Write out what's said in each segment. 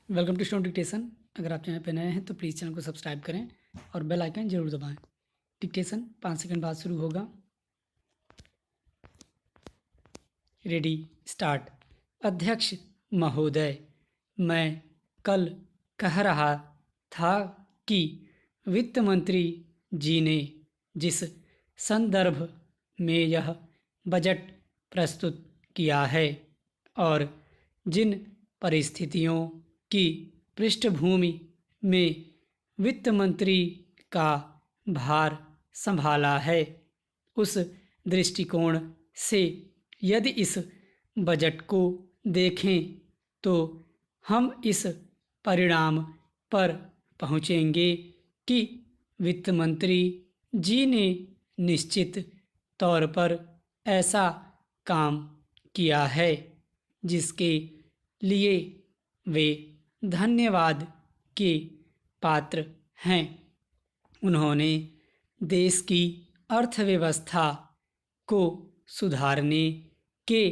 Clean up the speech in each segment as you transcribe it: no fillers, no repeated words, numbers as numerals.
Welcome to stone dictation. अगर आप channel पे नए हैं तो प्लीज़ चैनल को सब्सक्राइब करें और बेल आइकन जरूर दबाएं। डिक्टेशन 5 सेकंड बाद शुरू होगा। Ready, start. अध्यक्ष महोदय, मैं कल कह रहा था कि वित्त मंत्री जी ने जिस संदर्भ में यह बजट प्रस्तुत किया है और जिन परिस्थितियों की पृष्ठभूमि में वित्त मंत्री का भार संभाला है, उस दृष्टिकोण से यदि इस बजट को देखें तो हम इस परिणाम पर पहुँचेंगे कि वित्त मंत्री जी ने निश्चित तौर पर ऐसा काम किया है जिसके लिए वे धन्यवाद के पात्र हैं। उन्होंने देश की अर्थव्यवस्था को सुधारने के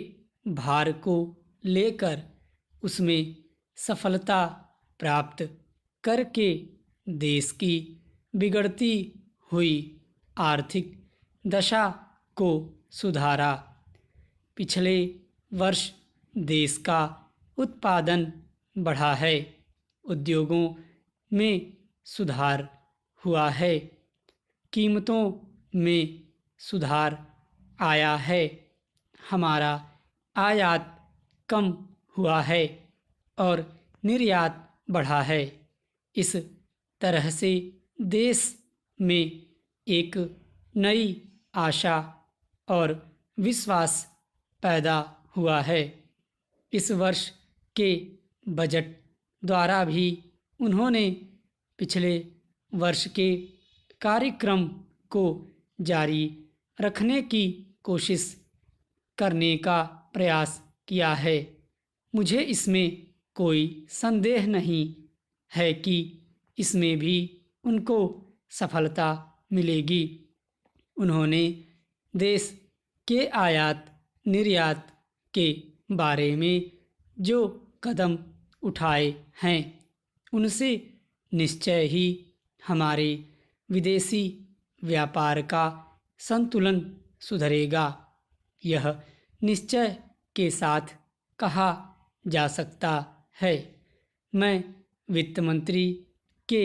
भार को लेकर उसमें सफलता प्राप्त करके देश की बिगड़ती हुई आर्थिक दशा को सुधारा। पिछले वर्ष देश का उत्पादन बढ़ा है, उद्योगों में सुधार हुआ है, कीमतों में सुधार आया है, हमारा आयात कम हुआ है और निर्यात बढ़ा है। इस तरह से देश में एक नई आशा और विश्वास पैदा हुआ है। इस वर्ष के बजट द्वारा भी उन्होंने पिछले वर्ष के कार्यक्रम को जारी रखने की कोशिश करने का प्रयास किया है। मुझे इसमें कोई संदेह नहीं है कि इसमें भी उनको सफलता मिलेगी। उन्होंने देश के आयात निर्यात के बारे में जो कदम उठाए हैं उनसे निश्चय ही हमारे विदेशी व्यापार का संतुलन सुधरेगा। यह निश्चय के साथ कहा जा सकता है। मैं वित्त मंत्री के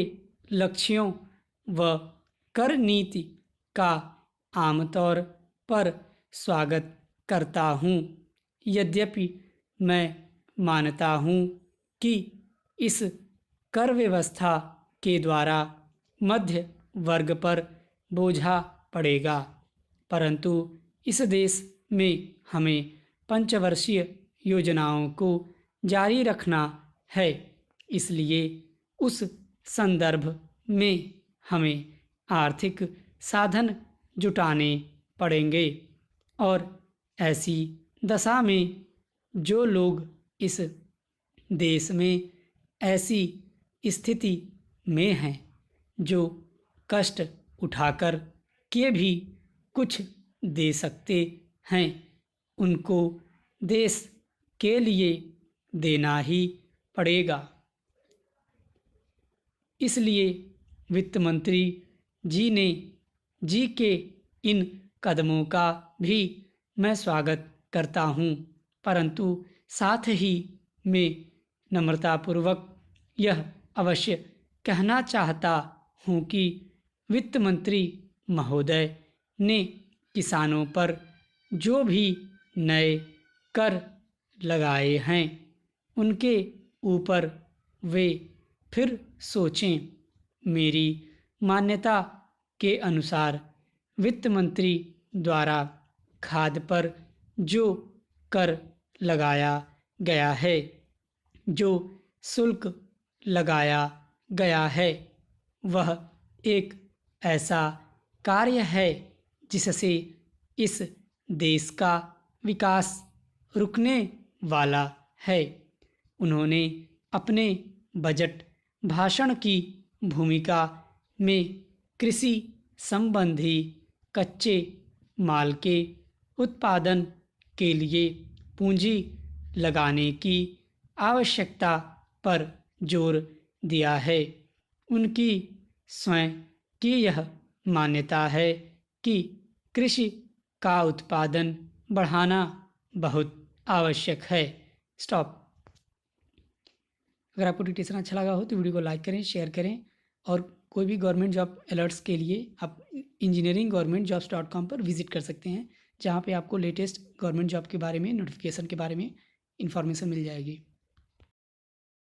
लक्ष्यों व कर नीति का आमतौर पर स्वागत करता हूँ, यद्यपि मैं मानता हूँ कि इस कर व्यवस्था के द्वारा मध्य वर्ग पर बोझा पड़ेगा, परंतु इस देश में हमें पंचवर्षीय योजनाओं को जारी रखना है। इसलिए उस संदर्भ में हमें आर्थिक साधन जुटाने पड़ेंगे और ऐसी दशा में जो लोग इस देश में ऐसी स्थिति में हैं जो कष्ट उठाकर के भी कुछ दे सकते हैं, उनको देश के लिए देना ही पड़ेगा। इसलिए वित्त मंत्री जी के इन कदमों का भी मैं स्वागत करता हूँ, परंतु साथ ही मैं नम्रतापूर्वक यह अवश्य कहना चाहता हूँ कि वित्त मंत्री महोदय ने किसानों पर जो भी नए कर लगाए हैं उनके ऊपर वे फिर सोचें। मेरी मान्यता के अनुसार वित्त मंत्री द्वारा खाद पर जो कर लगाया गया है, जो शुल्क लगाया गया है, वह एक ऐसा कार्य है जिससे इस देश का विकास रुकने वाला है। उन्होंने अपने बजट भाषण की भूमिका में कृषि संबंधी कच्चे माल के उत्पादन के लिए पूंजी लगाने की आवश्यकता पर जोर दिया है। उनकी स्वयं की यह मान्यता है कि कृषि का उत्पादन बढ़ाना बहुत आवश्यक है। स्टॉप। अगर आपको डिटेल्स अच्छा लगा हो तो वीडियो को लाइक करें, शेयर करें और कोई भी गवर्नमेंट जॉब अलर्ट्स के लिए आप engineeringgvernmentjobs.com पर विजिट कर सकते हैं, जहाँ पे आपको लेटेस्ट गवर्नमेंट जॉब के बारे में, नोटिफिकेशन के बारे में इंफॉर्मेशन मिल जाएगी।